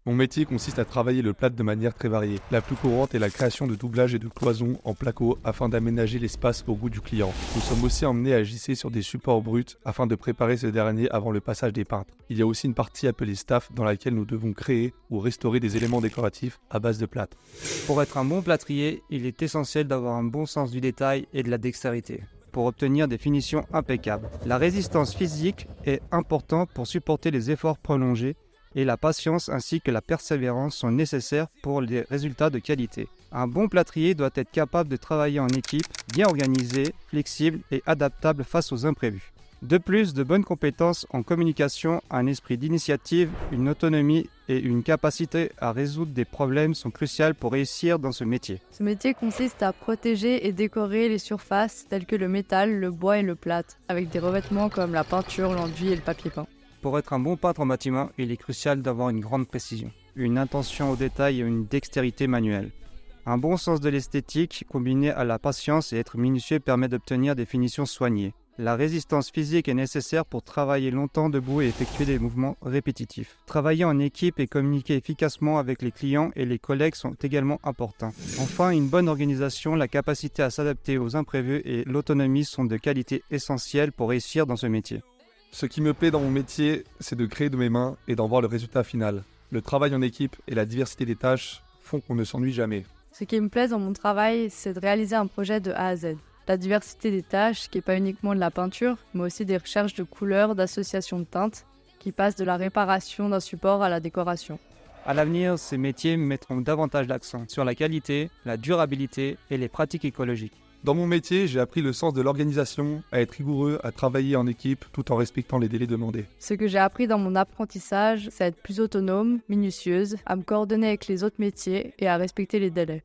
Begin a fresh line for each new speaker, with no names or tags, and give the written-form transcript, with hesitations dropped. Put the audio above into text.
Mon métier consiste à travailler le plâtre de manière très variée. La plus courante est la création de doublages et de cloisons en placo afin d'aménager l'espace au goût du client. Nous sommes aussi emmenés à gisser sur des supports bruts afin de préparer ce dernier avant le passage des peintres. Il y a aussi une partie appelée staff dans laquelle nous devons créer ou restaurer des éléments décoratifs à base de plâtre.
Pour être un bon plâtrier, il est essentiel d'avoir un bon sens du détail et de la dextérité pour obtenir des finitions impeccables. La résistance physique est importante pour supporter les efforts prolongés et la patience ainsi que la persévérance sont nécessaires pour les résultats de qualité. Un bon plâtrier doit être capable de travailler en équipe, bien organisé, flexible et adaptable face aux imprévus. De plus, de bonnes compétences en communication, un esprit d'initiative, une autonomie et une capacité à résoudre des problèmes sont cruciales pour réussir dans ce métier.
Ce métier consiste à protéger et décorer les surfaces telles que le métal, le bois et le plâtre, avec des revêtements comme la peinture, l'enduit et le papier peint.
Pour être un bon peintre en bâtiment, il est crucial d'avoir une grande précision, une attention au détail et une dextérité manuelle. Un bon sens de l'esthétique, combiné à la patience et être minutieux, permet d'obtenir des finitions soignées. La résistance physique est nécessaire pour travailler longtemps debout et effectuer des mouvements répétitifs. Travailler en équipe et communiquer efficacement avec les clients et les collègues sont également importants. Enfin, une bonne organisation, la capacité à s'adapter aux imprévus et l'autonomie sont de qualités essentielles pour réussir dans ce métier.
Ce qui me plaît dans mon métier, c'est de créer de mes mains et d'en voir le résultat final. Le travail en équipe et la diversité des tâches font qu'on ne s'ennuie jamais.
Ce qui me plaît dans mon travail, c'est de réaliser un projet de A à Z. La diversité des tâches, qui n'est pas uniquement de la peinture, mais aussi des recherches de couleurs, d'associations de teintes, qui passent de la réparation d'un support à la décoration.
À l'avenir, ces métiers mettront davantage l'accent sur la qualité, la durabilité et les pratiques écologiques.
Dans mon métier, j'ai appris le sens de l'organisation, à être rigoureux, à travailler en équipe tout en respectant les délais demandés.
Ce que j'ai appris dans mon apprentissage, c'est à être plus autonome, minutieuse, à me coordonner avec les autres métiers et à respecter les délais.